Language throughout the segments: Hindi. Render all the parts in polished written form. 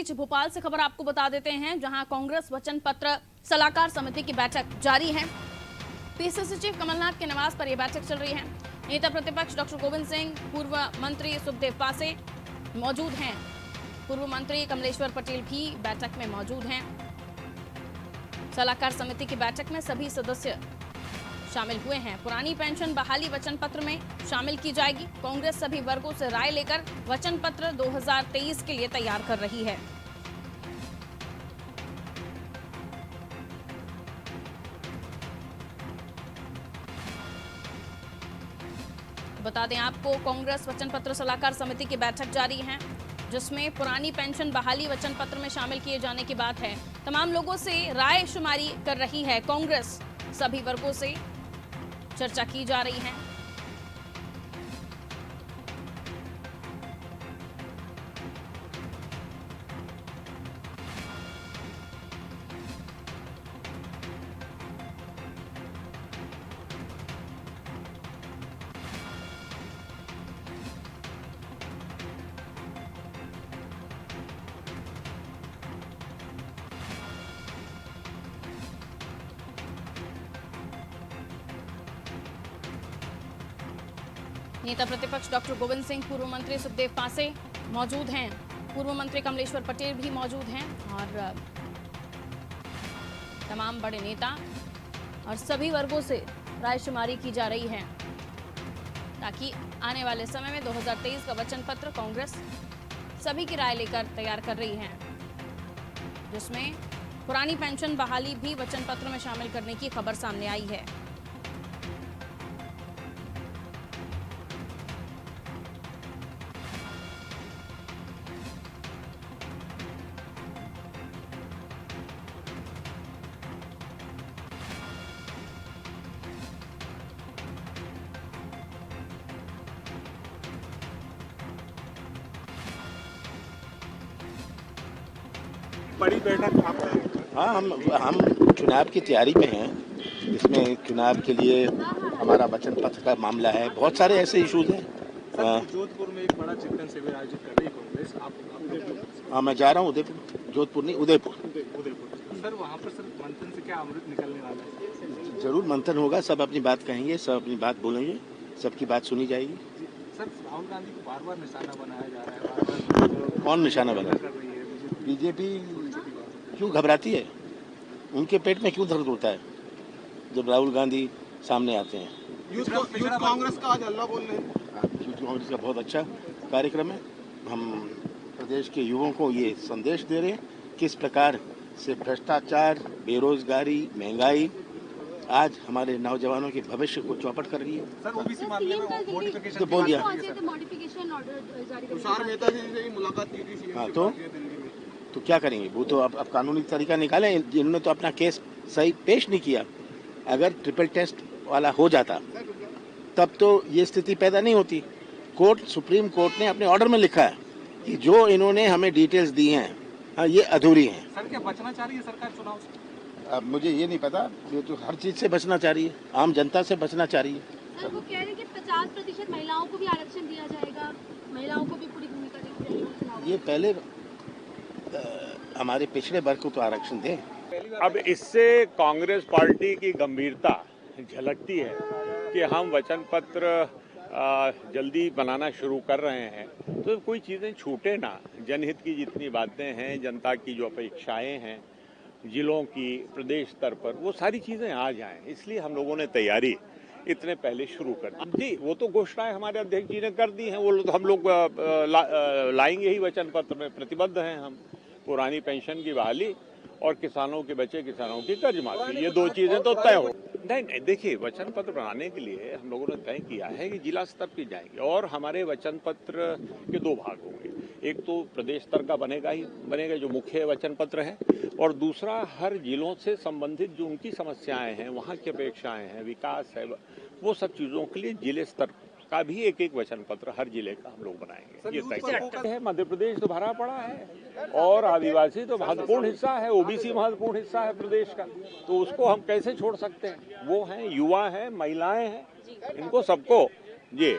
बीच भोपाल से खबर आपको बता देते हैं, जहां कांग्रेस वचन पत्र सलाहकार समिति की बैठक जारी है। पीसीसी चीफ कमलनाथ के निवास पर यह बैठक चल रही है। नेता प्रतिपक्ष डॉक्टर गोविंद सिंह, पूर्व मंत्री सुखदेव पासे मौजूद हैं। पूर्व मंत्री कमलेश्वर पटेल भी बैठक में मौजूद हैं। सलाहकार समिति की बैठक में सभी सदस्य शामिल हुए हैं। पुरानी पेंशन बहाली वचन पत्र में शामिल की जाएगी। कांग्रेस सभी वर्गों से राय लेकर वचन पत्र 2023 के लिए तैयार कर रही है। बता दें आपको, कांग्रेस वचन पत्र सलाहकार समिति की बैठक जारी है, जिसमें पुरानी पेंशन बहाली वचन पत्र में शामिल किए जाने की बात है। तमाम लोगों से राय शुमारी कर रही है कांग्रेस। सभी वर्गों से चर्चा की जा रही है। नेता प्रतिपक्ष डॉक्टर गोविंद सिंह, पूर्व मंत्री सुखदेव पासे मौजूद हैं। पूर्व मंत्री कमलेश्वर पटेल भी मौजूद हैं और तमाम बड़े नेता और सभी वर्गों से रायशुमारी की जा रही है, ताकि आने वाले समय में 2023 का वचन पत्र कांग्रेस सभी की राय लेकर तैयार कर रही है, जिसमें पुरानी पेंशन बहाली भी वचन पत्र में शामिल करने की खबर सामने आई है। बड़ी बैठक हाँ, हम चुनाव की तैयारी में हैं। इसमें चुनाव के लिए हमारा वचन पत्र का मामला है। बहुत सारे ऐसे इश्यूज हैं। जोधपुर में एक बड़ा चिंतन शिविर आयोजित कर रही है कांग्रेस। आप हाँ, मैं जा रहा हूँ उदयपुर, जोधपुर नहीं उदयपुर। सर, वहाँ पर सर मंथन से क्या अमृत निकलने वाला है? जरूर मंथन होगा, सब अपनी बात कहेंगे, सब अपनी बात बोलेंगे, सबकी बात सुनी जाएगी। सर, राहुल गांधी को बार बार निशाना बनाया जा रहा है, बार कौन निशाना बना? कर रही है बीजेपी क्यों घबराती है? उनके पेट में क्यों दर्द होता है जब राहुल गांधी सामने आते हैं? यूथ कांग्रेस का आज हल्ला बोल रहे हैं। यूथ कांग्रेस का बहुत अच्छा कार्यक्रम है। हम प्रदेश के युवाओं को ये संदेश दे रहे हैं किस प्रकार से भ्रष्टाचार, बेरोजगारी, महंगाई आज हमारे नौजवानों के भविष्य को चौपट कर रही है। सर, ओबीसी मामले में मॉडिफिकेशन तो बोल दिया। मॉडिफिकेशन ऑर्डर जारी तुषार मेहता जी से मुलाकात की थी। हाँ, तो क्या करेंगे? वो तो अब कानूनी तरीका निकालें। जिन्होंने तो अपना केस सही पेश नहीं किया। अगर ट्रिपल टेस्ट वाला हो जाता तब तो ये स्थिति पैदा नहीं होती। सुप्रीम कोर्ट ने अपने ऑर्डर में लिखा है कि जो इन्होंने हमें डिटेल्स दी हैं, हाँ, ये अधूरी हैं। सर, क्या बचना चाह रही है सरकार चुनाव से? अब मुझे ये नहीं पता। ये तो हर चीज से बचना चाह रही है, आम जनता से बचना चाह रही है। सर, वो कह रहे हैं कि 50% महिलाओं को भी आरक्षण दिया जाएगा, महिलाओं को भी पूरी भूमिका दी जाएगी। ये पहले हमारे पिछड़े वर्ग को तो आरक्षण दें। अब इससे कांग्रेस पार्टी की गंभीरता झलकती है कि हम वचन पत्र जल्दी बनाना शुरू कर रहे हैं, तो कोई चीज़ें छूटे ना। जनहित की जितनी बातें हैं, जनता की जो अपेक्षाएं हैं, जिलों की, प्रदेश स्तर पर, वो सारी चीज़ें आ जाएं, इसलिए हम लोगों ने तैयारी इतने पहले शुरू कर दी। जी, वो तो घोषणाएं हमारे अध्यक्ष जी ने कर दी हैं, वो तो हम लोग लाएंगे ही वचन पत्र में, प्रतिबद्ध हैं हम। पुरानी पेंशन की बहाली और किसानों के बचे किसानों की कर्ज माफी, ये दो चीजें तो तय हो। नहीं, देखिए, वचन पत्र बनाने के लिए हम लोगों ने तय किया है कि जिला स्तर की जाएंगे और हमारे वचन पत्र के दो भाग होंगे। एक तो प्रदेश स्तर का बनेगा जो मुख्य वचन पत्र है, और दूसरा हर जिलों से संबंधित जो उनकी समस्याएं हैं, वहाँ की अपेक्षाएं हैं, विकास है, वो सब चीज़ों के लिए जिले स्तर का भी एक एक वचन पत्र हर जिले का हम लोग बनाएंगे। ये तय है। मध्य प्रदेश तो भरा पड़ा है और आदिवासी तो महत्वपूर्ण हिस्सा है, ओबीसी महत्वपूर्ण हिस्सा है प्रदेश का, तो उसको हम कैसे छोड़ सकते हैं? वो हैं, युवा हैं, महिलाएं हैं, इनको सबको ये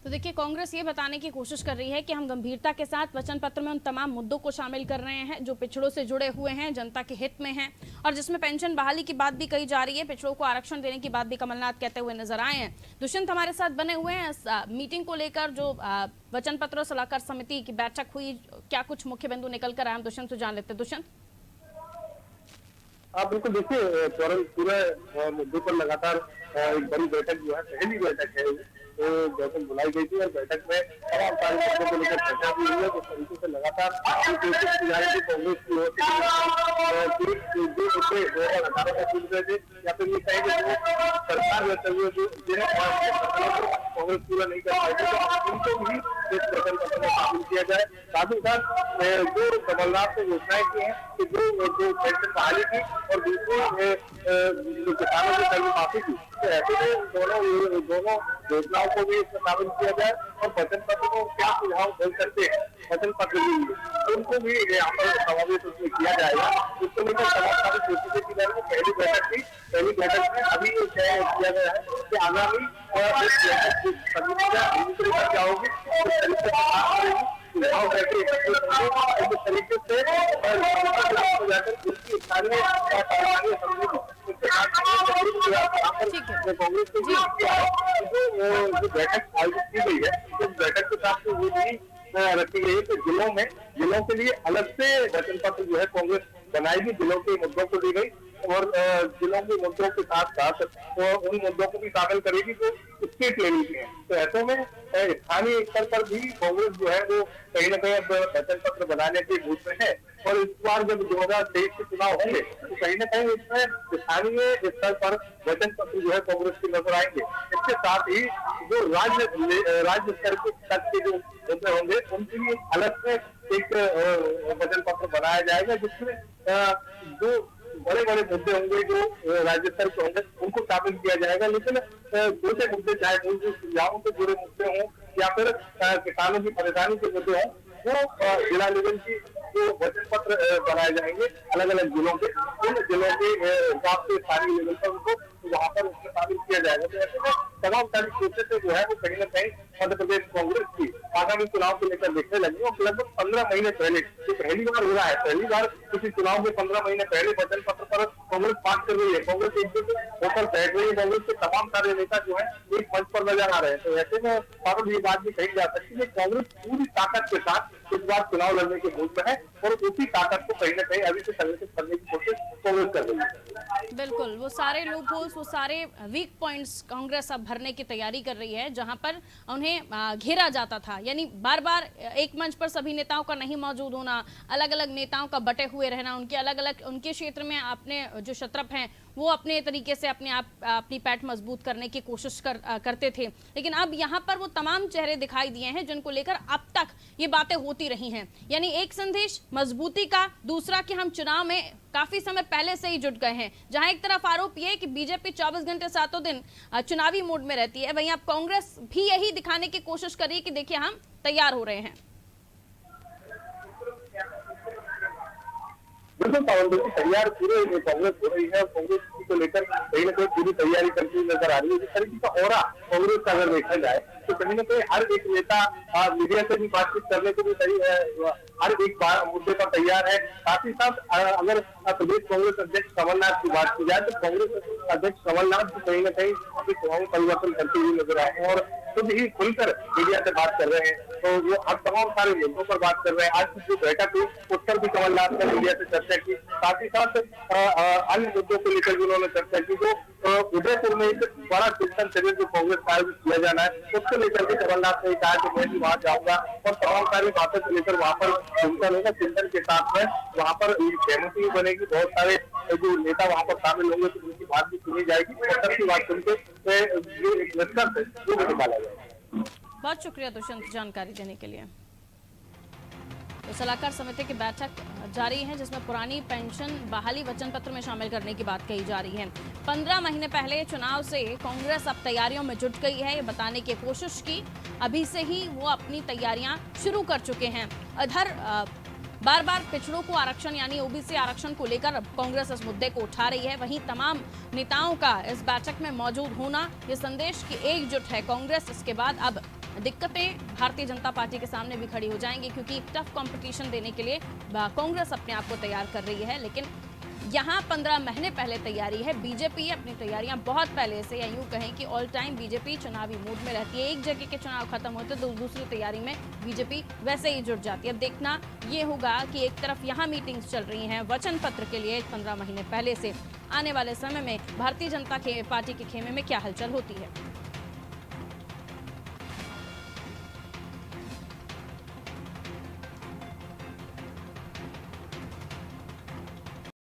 तो देखिए, कांग्रेस ये बताने की कोशिश कर रही है कि हम गंभीरता के साथ वचन पत्र में उन तमाम मुद्दों को शामिल कर रहे हैं जो पिछड़ों से जुड़े हुए हैं, जनता के हित में हैं, और जिसमें पेंशन बहाली की बात भी कही जा रही है, पिछड़ों को आरक्षण देने की बात भी कमलनाथ कहते हुए नजर आए हैं। दुष्यंत हमारे साथ बने हुए हैं। इस मीटिंग को लेकर जो वचन पत्र सलाहकार समिति की बैठक हुई, क्या कुछ मुख्य बिंदु निकल कर आए, हम दुष्यंत से जान लेते हैं। दुष्यंत, आप बिल्कुल देखिए, पूरे मुद्दे पर लगातार एक बड़ी बैठक जो है, पहली बैठक है, तो बैठक बुलाई गई थी और बैठक में तमाम सारे मुद्दों को लेकर चर्चा की हुई है। जिस तरीके से लगातार कोशिश की जा रही थी कांग्रेस की ओर से, जो मुद्दे 2018 में छूट गए थे, या फिर ये कहें कि सरकार में कांग्रेस पूरा नहीं कर पाई थी, तो उनको भी इस वचन पत्र में शामिल किया जाए। साथ ही साथ जो कमलनाथ ने घोषणाएं की है कि जो पेंशन बहाली की और दूसरी जो किसानों की कर्ज माफी की, तो ऐसे में दोनों योजनाओं को भी इसमें शामिल किया जाए और वचन पत्र को क्या सुझाव दे सकते हैं वचन पत्र के लिए, उनको भी यहाँ पर समावेश उसमें किया जाएगा। उसको लेकर तमाम सारी कोशिशें की जाएगी। पहली बैठक थी, पहली बैठक में अभी ये तय किया गया है कि आगामी क्या होगी, सुझाव करके इस तरीके से जाकर उसकी स्थानीय कांग्रेस जो बैठक आयोजित की गई है, उस बैठक के साथ ये भी रखी गई है कि जिलों के लिए अलग से वचन पत्र जो है कांग्रेस बनाएगी। जिलों के मुद्दों को दी गई और जिलों के मुद्दों के साथ साथ उन मुद्दों को भी शामिल करेगी जो स्टेट लेवल के हैं। तो ऐसे में स्थानीय स्तर पर भी कांग्रेस जो है वो कहीं न कहीं वचन पत्र बनाने के मूड में है। और इस बार जब 2023 के चुनाव होंगे तो कहीं न कहीं इसमें स्थानीय स्तर पर वचन पत्र जो है कांग्रेस के नजर आएंगे। इसके साथ ही जो राज्य स्तर तक के जो मुद्दे होंगे उनके लिए अलग से एक वचन पत्र बनाया जाएगा, जिसमें जो बड़े बड़े मुद्दे होंगे जो राज्य स्तर के होंगे उनको शामिल किया जाएगा। लेकिन छोटे मुद्दे, चाहे मूलभूत सुविधाओं से जुड़े मुद्दे हों या फिर किसानों की परेशानी के मुद्दे हों, वो जिला लेवल की जो वचन पत्र बनाए जाएंगे अलग अलग जिलों के, उन जिलों के हिसाब से स्थानीय लेवल पर उनको वहाँ पर उसमें शामिल किया जाएगा। तो ऐसे में तमाम सारी कोशिशें जो है वो कहीं न कहीं मध्य प्रदेश कांग्रेस की आगामी चुनाव को लेकर देखने लगी। और लगभग 15 महीने पहले, जो पहली बार हो रहा है, पहली बार किसी चुनाव के 15 महीने पहले वचन पत्र पर कांग्रेस बात कर रही है, कांग्रेस एकजुट होकर बैठ रही है। कांग्रेस के तमाम सारे नेता जो है एक मंच पर नजर आ रहे हैं। तो ऐसे में ये बात भी कही जा सकती है कि कांग्रेस पूरी ताकत के साथ इस बार चुनाव लड़ने के मूड में है और उसी ताकत को कहीं न कहीं अभी से संगठित करने की कोशिश कांग्रेस कर रही है। बिल्कुल, वो सारे लूप होल्स, वो सारे वीक पॉइंट्स कांग्रेस अब भरने की तैयारी कर रही है, जहां पर उन्हें घेरा जाता था। यानी बार बार एक मंच पर सभी नेताओं का नहीं मौजूद होना, अलग अलग नेताओं का बटे हुए रहना, उनके अलग अलग उनके क्षेत्र में अपने जो शत्रप हैं वो अपने तरीके से अपनी पैठ मजबूत करने की कोशिश करते थे। लेकिन अब यहाँ पर वो तमाम चेहरे दिखाई दिए हैं जिनको लेकर अब तक ये बातें होती रही हैं। यानी एक संदेश मजबूती का, दूसरा कि हम चुनाव में काफी समय पहले से ही जुट गए हैं। जहां एक तरफ आरोप ये है कि बीजेपी 24 घंटे 7 दिन चुनावी मोड में रहती है, वहीं अब कांग्रेस भी यही दिखाने की कोशिश कर रही है कि देखिए हम तैयार हो रहे हैं। बिल्कुल तैयार पूरे कांग्रेस हो रही है और कांग्रेस को लेकर कहीं न कहीं पूरी तैयारी करती हुई नजर आ रही है। जिस तरीके का हो रहा कांग्रेस का अगर देखा जाए तो कहीं न कहीं हर एक नेता मीडिया से भी बातचीत करने को भी हर एक मुद्दे पर तैयार है। साथ ही साथ अगर प्रदेश कांग्रेस अध्यक्ष कमलनाथ की बात की जाए तो कांग्रेस अध्यक्ष कमलनाथ कहीं न कहीं अपने स्वभाव में परिवर्तन करते हुए नजर आए हैं और खुद ही खुलकर मीडिया से बात कर रहे हैं। तो वो अब तमाम सारे मुद्दों पर बात कर रहे हैं। आज की जो बैठक हुई उस पर भी कमलनाथ ने मीडिया से चर्चा की। साथ ही साथ अन्य मुद्दों को लेकर भी उन्होंने चर्चा की। जो उदयपुर में एक बड़ा चिंतन शिविर जो कांग्रेस का आयोजित किया जाना है उसको लेकर भी कमलनाथ ने कहा कि मैं भी वहाँ जाऊंगा और तमाम सारी बातों को लेकर वहाँ पर चिंतन होगा। चिंतन के साथ में वहाँ पर सहमति भी बनेगी। बहुत सारे जो नेता वहाँ पर शामिल होंगे तो उनकी बात भी सुनी जाएगी और सबकी बात सुनकर जो एक निष्कर्ष है वो भी निकाला जाएगा। बहुत शुक्रिया दुष्यंत जानकारी देने के लिए। तो सलाहकार समिति की बैठक जारी है जिसमें पुरानी पेंशन बहाली वचन पत्र में शामिल करने की बात कही जा रही है। 15 महीने पहले चुनाव से कांग्रेस अब तैयारियों में जुट गई है, ये बताने की कोशिश की। अभी से ही वो अपनी तैयारियां शुरू कर चुके हैं। इधर बार बार पिछड़ों को आरक्षण यानी ओबीसी आरक्षण को लेकर कांग्रेस इस मुद्दे को उठा रही है। वहीं तमाम नेताओं का इस बैठक में मौजूद होना ये संदेश की एकजुट है कांग्रेस इसके बाद अब दिक्कतें भारतीय जनता पार्टी के सामने भी खड़ी हो जाएंगी, क्योंकि टफ कंपटीशन देने के लिए कांग्रेस अपने आप को तैयार कर रही है। लेकिन यहाँ 15 महीने पहले तैयारी है। बीजेपी अपनी तैयारियां बहुत पहले से, या यूं कहें कि ऑल टाइम बीजेपी चुनावी मूड में रहती है। एक जगह के चुनाव खत्म होते तो दूसरी तैयारी में बीजेपी वैसे ही जुट जाती है। अब देखना ये होगा कि एक तरफ यहाँ मीटिंग्स चल रही हैं वचन पत्र के लिए 15 महीने पहले से, आने वाले समय में भारतीय जनता पार्टी के खेमे में क्या हलचल होती है।